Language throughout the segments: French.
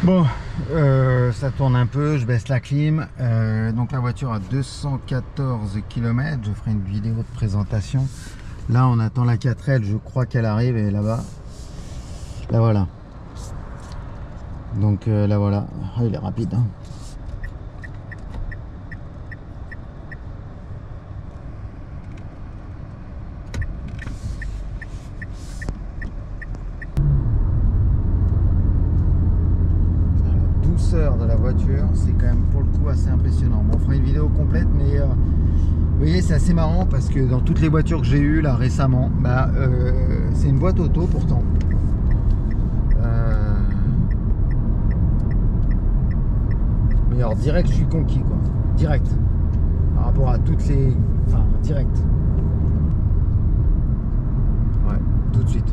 Bon, ça tourne un peu, je baisse la clim. Donc la voiture a 214 km. Je ferai une vidéo de présentation. Là, on attend la 4L. Je crois qu'elle arrive et là-bas. Là voilà. Donc là voilà. Ah, il est rapide. Hein. De la voiture, c'est quand même pour le coup assez impressionnant. Bon, on fera une vidéo complète, mais vous voyez, c'est assez marrant parce que dans toutes les voitures que j'ai eues là récemment, c'est une boîte auto pourtant. Mais alors direct, je suis conquis quoi, direct. Par rapport à toutes les, enfin direct. Ouais, tout de suite.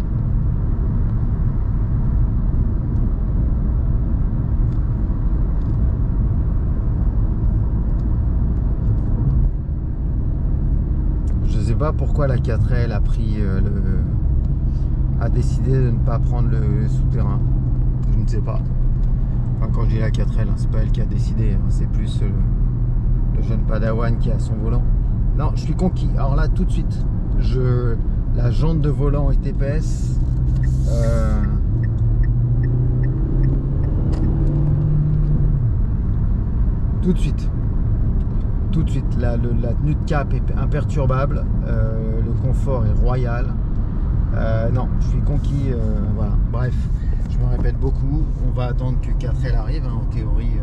Je sais pas pourquoi la 4L a pris a décidé de ne pas prendre le souterrain. Je ne sais pas. Enfin, quand je dis la 4L, hein, c'est pas elle qui a décidé, hein, c'est plus le jeune padawan qui est à son volant. Non, je suis conquis. Alors là, tout de suite, la jante de volant est épaisse. Tout de suite. Tout de suite, la tenue de cap est imperturbable, le confort est royal. Non, je suis conquis, voilà. Bref, je me répète beaucoup. On va attendre que 4L arrive, hein, en théorie.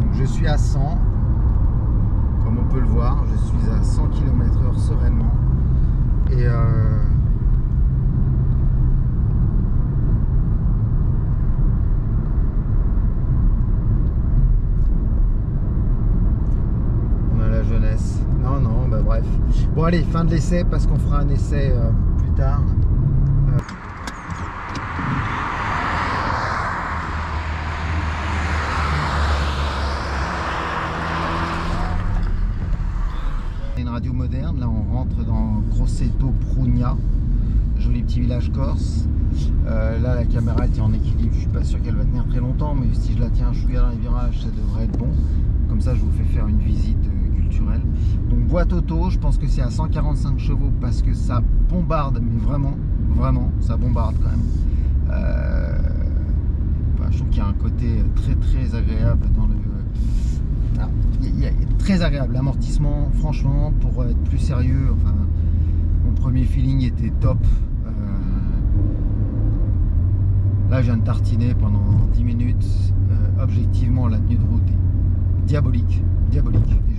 Donc, je suis à 100, comme on peut le voir, je suis à 100 km/h sereinement. Et jeunesse. Non, non, bah bref. Bon, allez, fin de l'essai parce qu'on fera un essai plus tard. Une radio moderne. Là, on rentre dans Grosseto Prugna, joli petit village corse. Là, la caméra est en équilibre. Je suis pas sûr qu'elle va tenir très longtemps, mais si je la tiens un chouïa dans les virages, ça devrait être bon. Comme ça, je vous fais faire une visite culturelle. Donc boîte auto, je pense que c'est à 145 chevaux parce que ça bombarde, mais vraiment, vraiment, ça bombarde quand même. Je trouve qu'il y a un côté très très agréable dans le. Il y a très agréable. L'amortissement, franchement, pour être plus sérieux, enfin, mon premier feeling était top. Là, je viens de tartiner pendant 10 minutes. Objectivement, la tenue de route est diabolique, diabolique. Et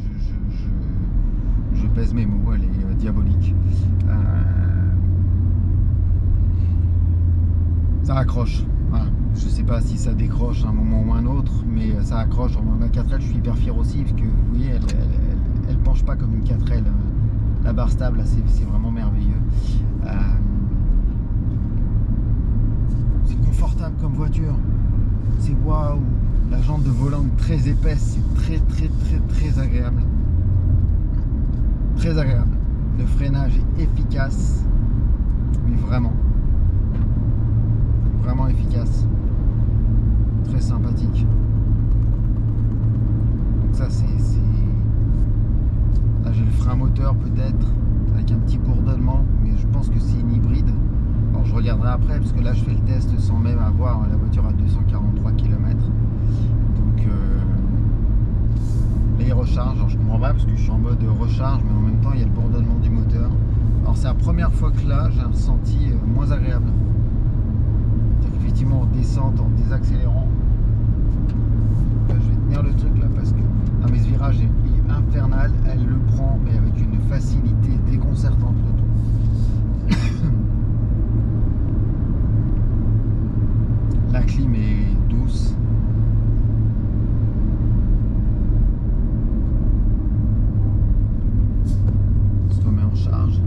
je pèse mes mots, elle est diabolique. Ça accroche. Voilà. Je sais pas si ça décroche à un moment ou un autre, mais ça accroche. Ma 4L, je suis hyper fier aussi, parce que vous voyez, elle penche pas comme une 4L. La barre stable, c'est vraiment merveilleux. C'est confortable comme voiture. C'est waouh. La jante de volant très épaisse, c'est très très très très agréable. Très agréable. Le freinage est efficace, mais vraiment. Vraiment efficace. Très sympathique. Donc ça c'est... Là j'ai le frein moteur peut-être, avec un petit bourdonnement, mais je pense que c'est une hybride. Alors je regarderai après, parce que là je fais le test sans même avoir la voiture à 243 km. Donc là il recharge, alors je comprends pas parce que je suis en mode recharge, mais en même temps il y a le bourdonnement du moteur. Alors c'est la première fois que là j'ai un ressenti moins agréable. Effectivement en descente, en désaccélérant, là, je vais tenir le truc là parce que non, mais ce virage est infernal, elle le prend mais avec une facilité déconcertante l'auto. La clim est douce. On se remet en charge.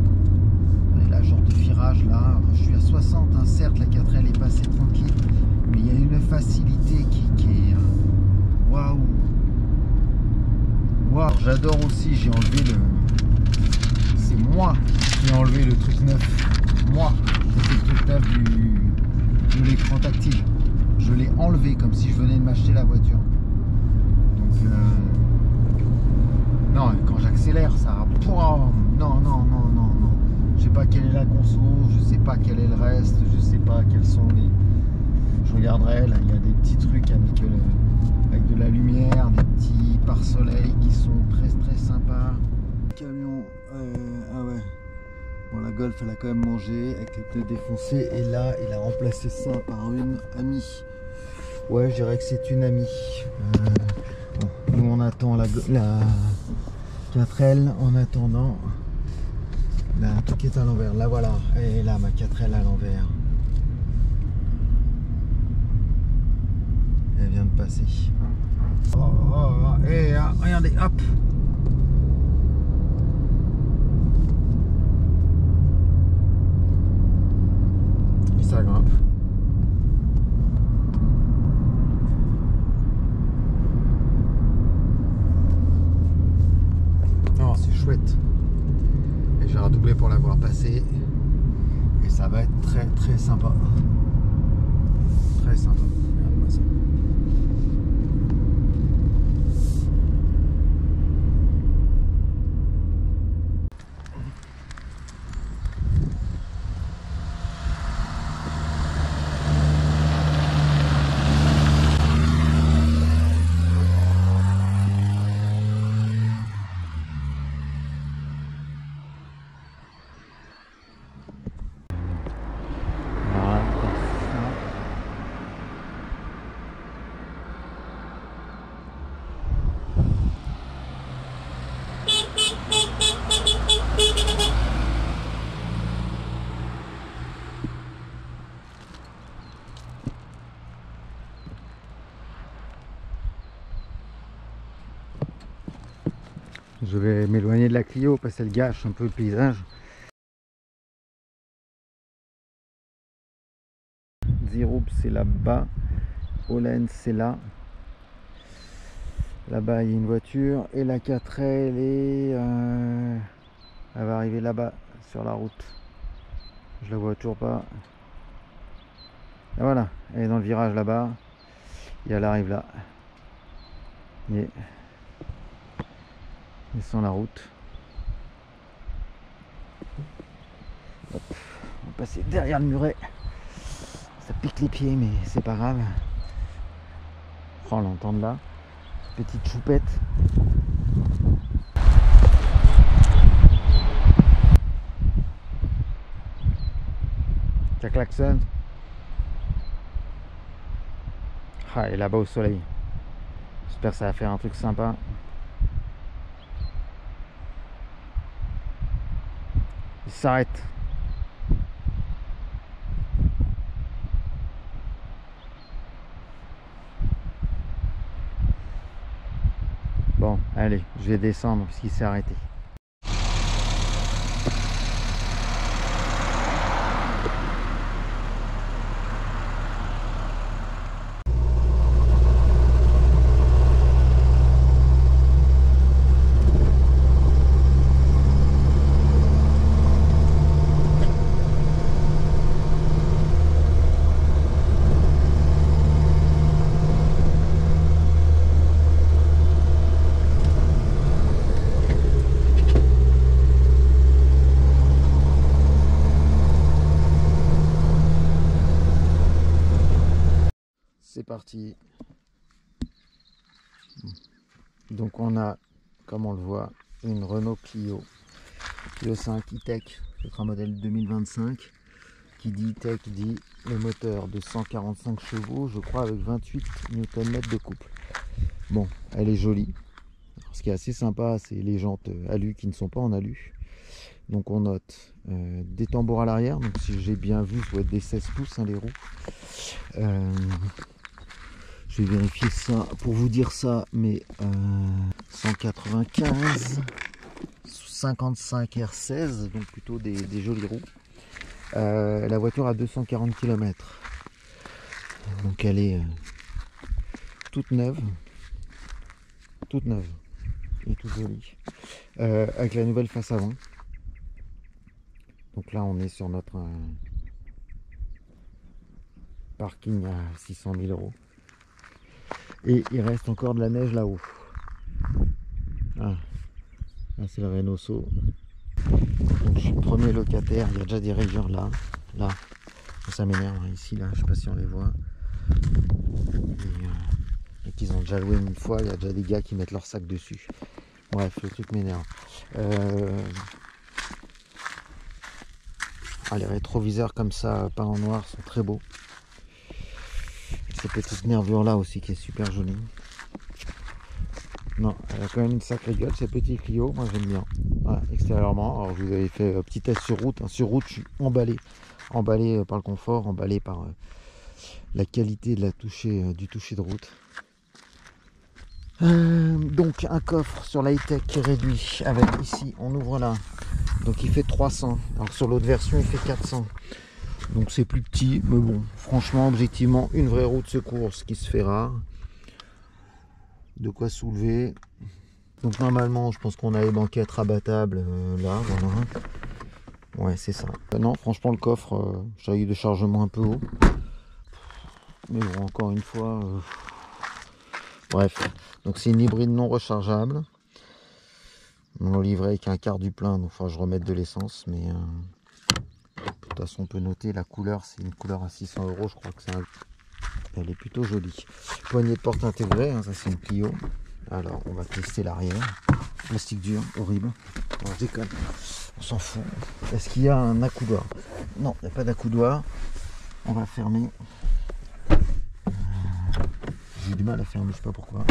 Et là, genre de virage là, je suis à 60, hein, certes la 4L est passée tranquille, mais il y a une facilité qui est waouh. Waouh, j'adore aussi, j'ai enlevé c'est moi qui ai enlevé le truc neuf. Moi, c'est le truc neuf de l'écran tactile. Je l'ai enlevé comme si je venais de m'acheter la voiture. Donc, non, quand j'accélère, ça... Non, non, non, non, non. Je sais pas quelle est la conso, je sais pas quel est le reste, je sais pas quels sont les... Je regarderai, là, il y a des petits trucs avec de la lumière, des petits pare-soleil qui sont très très sympas. Camion, ah ouais. Bon, la Golf, elle a quand même mangé avec les pneus défoncés. Et là, il a remplacé ça par une Ami. Ouais, je dirais que c'est une Ami. Bon, nous, on attend la 4L en attendant. Là, un truc est à l'envers. Là, voilà. Et là, ma 4L à l'envers. Elle vient de passer. Et regardez, hop. Et ça grimpe. Oh, c'est chouette. Et j'ai redoublé pour l'avoir passé. Et ça va être très très sympa. Très sympa. Regarde-moi ça. Je vais m'éloigner de la Clio parce qu'elle gâche un peu le paysage. Ziroup c'est là-bas. Olen c'est là. Là-bas il y a une voiture. Et la 4L elle va arriver là-bas sur la route. Je la vois toujours pas. Et voilà, elle est dans le virage là-bas. Et elle arrive là. Et ils sont la route. Hop. On va passer derrière le muret. Ça pique les pieds mais c'est pas grave. On l'entend de là. Petite choupette. Ça klaxonne. Ah, et là-bas au soleil. J'espère que ça va faire un truc sympa. Il s'arrête. Bon, allez, je vais descendre puisqu'il s'est arrêté. C'est parti. Donc on a, comme on le voit, une Renault Clio 5 e-Tech, c'est un modèle 2025. Qui dit e-Tech dit le moteur de 145 chevaux, je crois, avec 28 Nm de couple. Bon, elle est jolie. Alors, ce qui est assez sympa, c'est les jantes alu qui ne sont pas en alu. Donc on note des tambours à l'arrière. Donc si j'ai bien vu, ça doit être des 16 pouces hein, les roues. Je vais vérifier ça pour vous dire ça, mais 195, 55 R16, donc plutôt des jolies roues. La voiture a 240 km. Donc elle est toute neuve et toute jolie. Avec la nouvelle face avant. Donc là, on est sur notre parking à 600 000 €. Et il reste encore de la neige là-haut. Ah, là c'est le Reynoso. Donc je suis le premier locataire, il y a déjà des rayures là. Là, ça m'énerve, hein. Ici, là, je sais pas si on les voit. Et qu'ils ont déjà loué une fois, il y a déjà des gars qui mettent leur sac dessus. Bref, le truc m'énerve. Les rétroviseurs comme ça, peints en noir, sont très beaux. Cette petite nervure là aussi qui est super jolie. Non, elle a quand même une sacrée gueule, ces petits Clio, moi j'aime bien. Voilà, extérieurement, alors je vous avais fait un petit test sur route. Sur route, je suis emballé par le confort, emballé par la qualité de du toucher de route. Donc un coffre sur la high-tech qui est réduit avec ici, on ouvre là, donc il fait 300, alors sur l'autre version il fait 400. Donc c'est plus petit, mais bon, franchement, objectivement, une vraie roue de secours, ce qui se fait rare. De quoi soulever. Donc normalement, je pense qu'on a les banquettes rabattables là, voilà. Ouais, c'est ça. Non, franchement, le coffre, j'ai eu de chargement un peu haut. Mais bon, encore une fois... Bref, donc c'est une hybride non rechargeable. On livrait avec un quart du plein, donc il faudra que je remette de l'essence, mais... De toute façon, on peut noter la couleur, c'est une couleur à 600 €, je crois que c'est elle est plutôt jolie. Poignée de porte intégrée, hein, ça c'est une Clio. Alors, on va tester l'arrière. Plastique dur, horrible. Non, je déconne, on s'en fout. Est-ce qu'il y a un accoudoir? Non, il n'y a pas d'accoudoir. On va fermer. J'ai du mal à fermer, je sais pas pourquoi.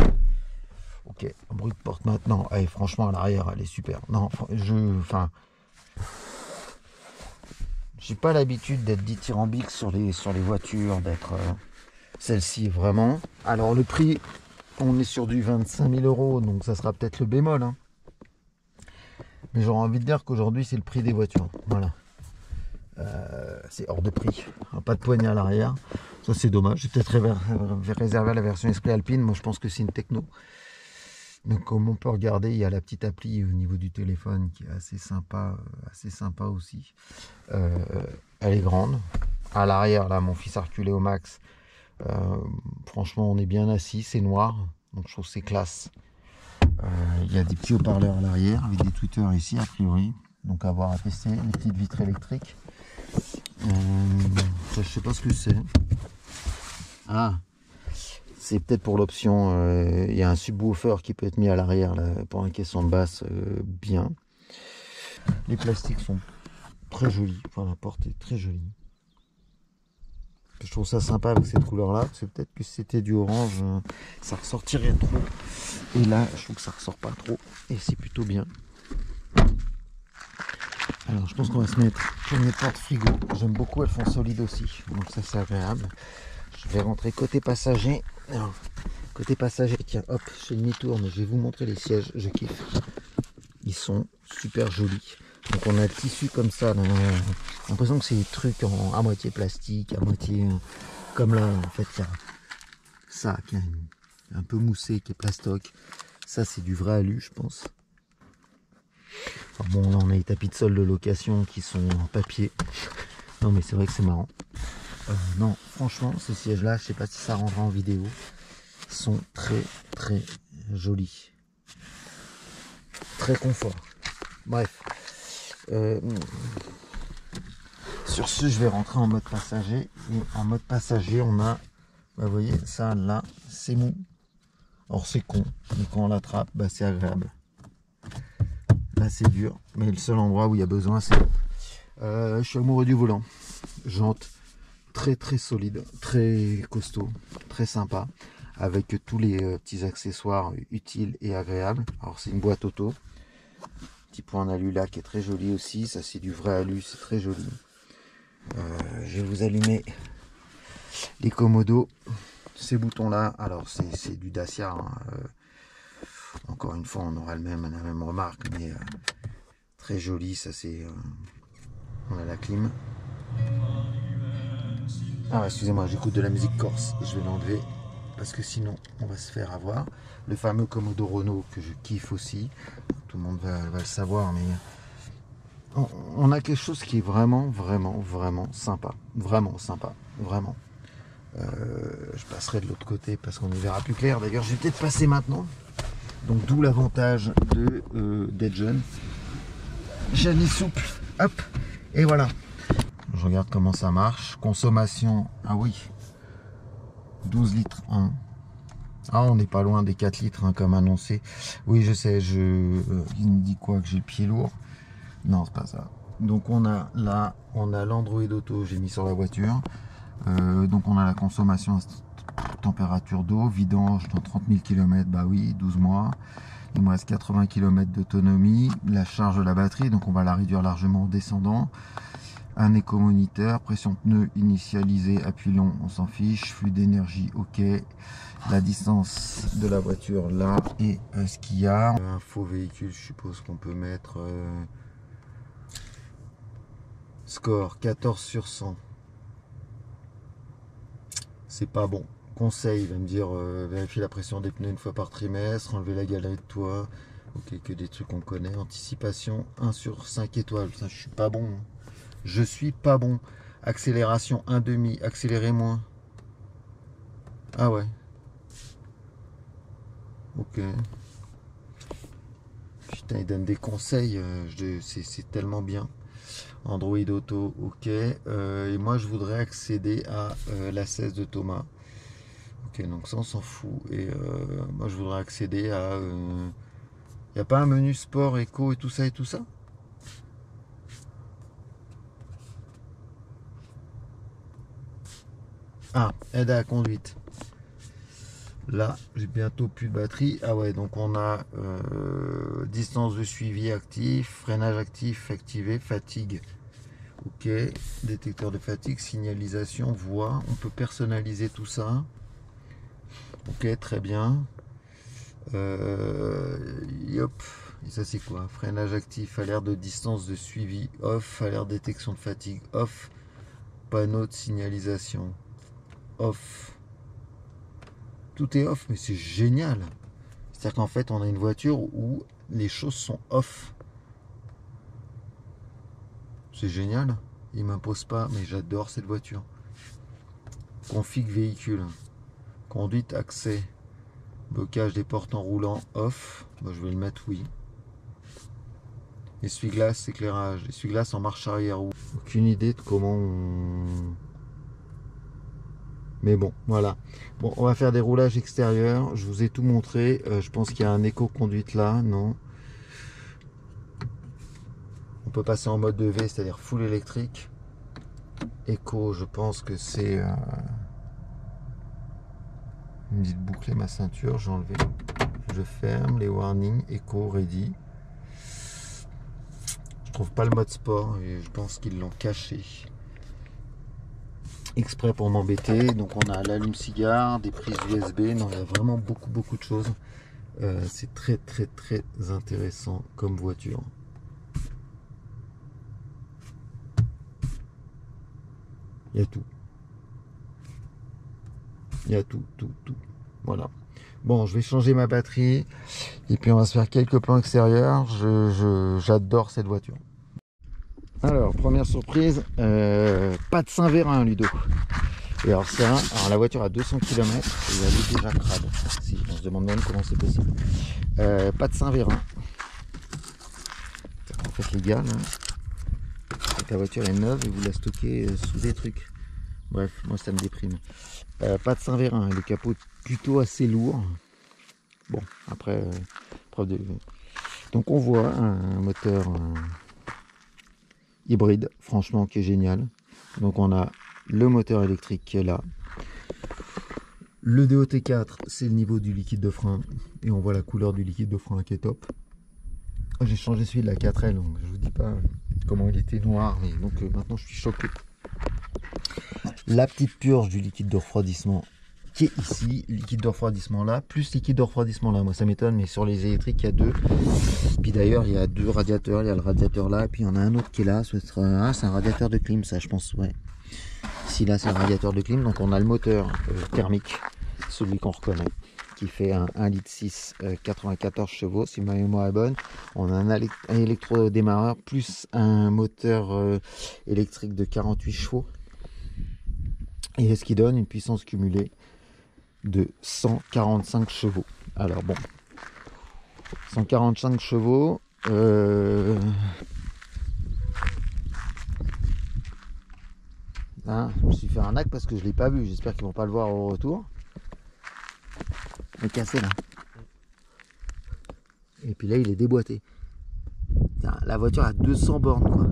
Ok, bruit de porte maintenant. Allez, franchement, à l'arrière, elle est super. Non, j'ai pas l'habitude d'être dithyrambique sur les voitures, d'être celle-ci vraiment. Alors le prix, on est sur du 25 000 €, donc ça sera peut-être le bémol. Hein. Mais j'aurais envie de dire qu'aujourd'hui c'est le prix des voitures. Voilà. C'est hors de prix. Pas de poignée à l'arrière. Ça c'est dommage. J'ai peut-être réservé la version Esprit Alpine. Moi je pense que c'est une techno. Donc comme on peut regarder, il y a la petite appli au niveau du téléphone qui est assez sympa aussi. Elle est grande. À l'arrière, là, mon fils a reculé au max. Franchement, on est bien assis, c'est noir. Donc je trouve que c'est classe. Il y a des petits haut-parleurs à l'arrière avec des tweeters ici, a priori. Donc à voir, à tester. Les petites vitres électriques. Ça, je sais pas ce que c'est. Ah, c'est peut-être pour l'option, il y a un subwoofer qui peut être mis à l'arrière pour un caisson de basse bien. Les plastiques sont très jolis, enfin la porte est très jolie. Je trouve ça sympa avec cette couleur là, parce que peut-être que si c'était du orange, ça ressortirait trop. Et là, je trouve que ça ressort pas trop, et c'est plutôt bien. Alors je pense qu'on va se mettre une porte frigo, j'aime beaucoup, elles font solide aussi, donc ça c'est agréable. Je vais rentrer côté passager. Alors, côté passager, tiens, hop, je fais demi-tour, mais je vais vous montrer les sièges, je kiffe. Ils sont super jolis. Donc on a le tissu comme ça, j'ai l'impression que c'est des trucs à moitié plastique, à moitié comme là, en fait, il y a ça qui est un peu moussé, qui est plastoc. Ça c'est du vrai alu, je pense. Alors bon, là on a les tapis de sol de location qui sont en papier. Non mais c'est vrai que c'est marrant. Non, franchement, ces sièges-là, je sais pas si ça rendra en vidéo, sont très très jolis. Très confort. Bref. Sur ce, je vais rentrer en mode passager. Et en mode passager, on a, vous voyez, ça là, c'est mou. Or c'est con, mais quand on l'attrape, c'est agréable. Là c'est dur, mais le seul endroit où il y a besoin, c'est... je suis amoureux du volant. Jante très très solide, très costaud, très sympa, avec tous les petits accessoires utiles et agréables. Alors c'est une boîte auto, petit point en alu là qui est très joli aussi, ça c'est du vrai alu, c'est très joli. Je vais vous allumer les commodos, ces boutons là, alors c'est du Dacia, hein. Encore une fois on aura la même remarque, mais très joli, ça c'est... on a la clim. Ah excusez-moi, j'écoute de la musique corse, je vais l'enlever parce que sinon on va se faire avoir. Le fameux Commodo Renault que je kiffe aussi, tout le monde va le savoir, mais on a quelque chose qui est vraiment sympa. Vraiment sympa. Vraiment. Je passerai de l'autre côté parce qu'on y verra plus clair. D'ailleurs, je vais peut-être passer maintenant. Donc, d'où l'avantage d'être jeune. Jeune et souple. Hop. Et voilà. Je regarde comment ça marche. Consommation. Ah oui. 12 litres 1. Ah, on n'est pas loin des 4 litres hein, comme annoncé. Oui, je sais. Il me dit quoi? Que j'ai le pied lourd? Non, c'est pas ça. Donc, on a là, on a l'Android Auto. J'ai mis sur la voiture. Donc, on a la consommation température d'eau. Vidange dans 30 000 km. Bah oui, 12 mois. Il me reste 80 km d'autonomie. La charge de la batterie. Donc, on va la réduire largement en descendant. Un éco-moniteur, pression pneu initialisée, appui long, on s'en fiche, flux d'énergie, ok. La distance de la voiture là, et ce qu'il y a. Un faux véhicule, je suppose qu'on peut mettre. Score 14 sur 100. C'est pas bon. Conseil, il va me dire vérifier la pression des pneus une fois par trimestre, enlever la galerie de toit. Ok, que des trucs qu'on connaît. Anticipation 1 sur 5 étoiles. Putain, je suis pas bon. Hein. Je suis pas bon. Accélération 1,5. Accélérer moins. Ah ouais. Ok. Putain, il donne des conseils. C'est tellement bien. Android Auto, ok. Et moi, je voudrais accéder à la 16 de Thomas. Ok, donc ça, on s'en fout. Et moi, je voudrais accéder à... Il n'y a pas un menu sport, éco et tout ça et tout ça? Ah, aide à la conduite. Là, j'ai bientôt plus de batterie. Ah ouais, donc on a distance de suivi actif, freinage actif activé, fatigue. Ok, détecteur de fatigue, signalisation, voix. On peut personnaliser tout ça. Ok, très bien. Hop. Et ça c'est quoi? Freinage actif, alerte de distance de suivi, off, alerte détection de fatigue, off. Panneau de signalisation, off. Tout est off, mais c'est génial. C'est-à-dire qu'en fait, on a une voiture où les choses sont off. C'est génial. Il m'impose pas, mais j'adore cette voiture. Config véhicule. Conduite, accès. Blocage des portes en roulant, off. Bah, je vais le mettre oui. Essuie-glace, éclairage. Essuie-glace en marche arrière. Aucune idée de comment on... Mais bon, voilà. Bon, on va faire des roulages extérieurs. Je vous ai tout montré. Je pense qu'il y a un éco-conduite là, non? On peut passer en mode de V, c'est-à-dire full électrique. Éco, je pense que c'est... Il me dit de boucler ma ceinture. J'ai enlevé. Je ferme les warnings. Éco, ready. Je trouve pas le mode sport et je pense qu'ils l'ont caché. Exprès pour m'embêter. Donc on a l'allume-cigare, des prises USB. Non, il y a vraiment beaucoup de choses. C'est très intéressant comme voiture. Il y a tout. Il y a tout. Voilà. Bon, je vais changer ma batterie. Et puis on va se faire quelques plans extérieurs. J'adore cette voiture. Alors, première surprise, pas de Saint-Vérin, Ludo. Et alors ça, la voiture a 200 km et elle est déjà crade. Si, on se demande même comment c'est possible. Pas de Saint-Vérin. En fait, les gars, là, la voiture est neuve et vous la stockez sous des trucs. Bref, moi ça me déprime. Pas de Saint-Vérin, le capot plutôt assez lourd. Bon, après, preuve de... Donc on voit un moteur... hybride, franchement, qui est génial. Donc on a le moteur électrique qui est là. Le DOT4, c'est le niveau du liquide de frein. Et on voit la couleur du liquide de frein qui est top. J'ai changé celui de la 4L, donc je vous dis pas comment il était noir, mais donc maintenant je suis choqué. La petite purge du liquide de refroidissement qui est ici, liquide de refroidissement là, plus liquide de refroidissement là. Moi ça m'étonne, mais sur les électriques il y a deux. Puis d'ailleurs il y a deux radiateurs, il y a le radiateur là, et puis il y en a un autre qui est là. C'est un radiateur de clim, ça je pense, ouais. Ici là c'est le radiateur de clim, donc on a le moteur thermique, celui qu'on reconnaît. qui fait un 1,6 litre 94 chevaux si ma mémoire est bonne. On a un électro-démarreur plus un moteur électrique de 48 chevaux. Et ce qui donne une puissance cumulée de 145 chevaux. Alors bon, 145 chevaux, hein, je me suis fait un acte parce que je ne l'ai pas vu. J'espère qu'ils vont pas le voir au retour. Il est cassé là. Et puis là, il est déboîté. Putain, la voiture a 200 bornes quoi.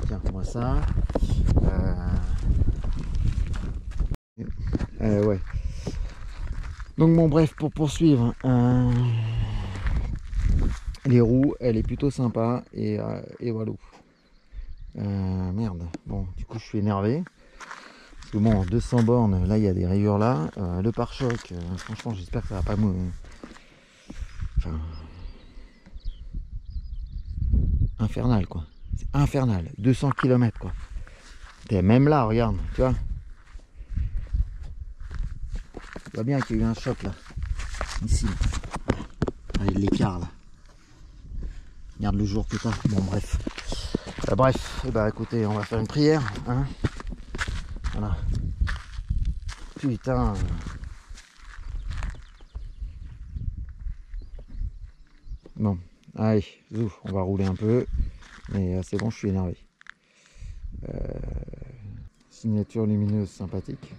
Tiens, moi ça. Ouais. Donc bon, bref, pour poursuivre, les roues, elle est plutôt sympa et voilà. Merde. Bon, du coup, je suis énervé. Parce que bon, 200 bornes, là, il y a des rayures là. Le pare-choc, franchement, j'espère que ça va pas me... Enfin... Infernal, quoi. C'est infernal. 200 km, quoi. Et même là, regarde, tu vois. Tu vois bien qu'il y a eu un choc, là. Ici. Allez, l'écart, là. Regarde le jour que t'as. Bon, bref. Bref, et bah écoutez, on va faire une prière, hein. Voilà. Putain. Bon, allez, zouf, on va rouler un peu. Mais c'est bon, je suis énervé. Signature lumineuse sympathique.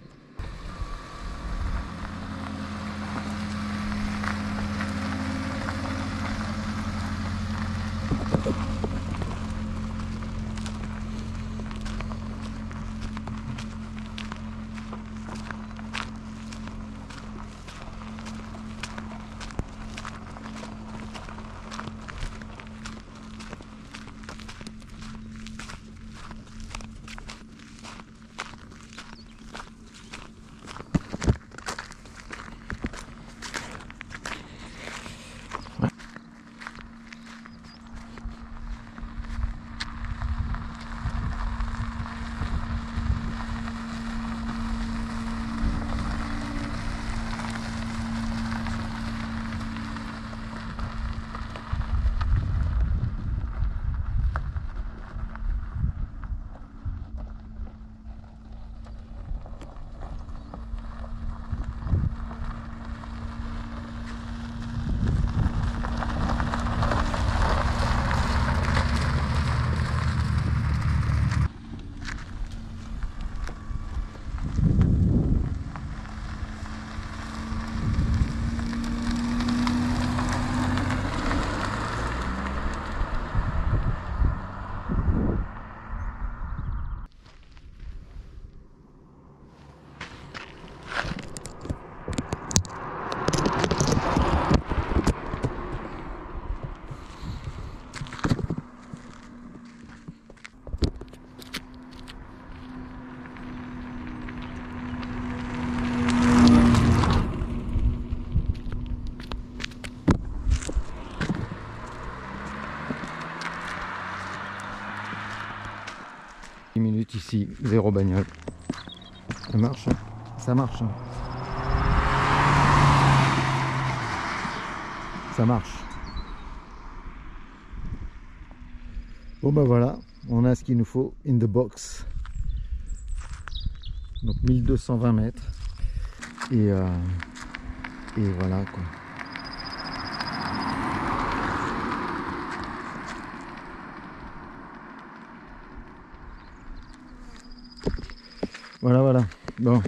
Minutes ici, 0 bagnole. Ça marche, hein. Ça marche. Hein. Ça marche. Bon bah voilà, on a ce qu'il nous faut in the box. Donc 1220 mètres. Et voilà quoi. Voilà. Bon.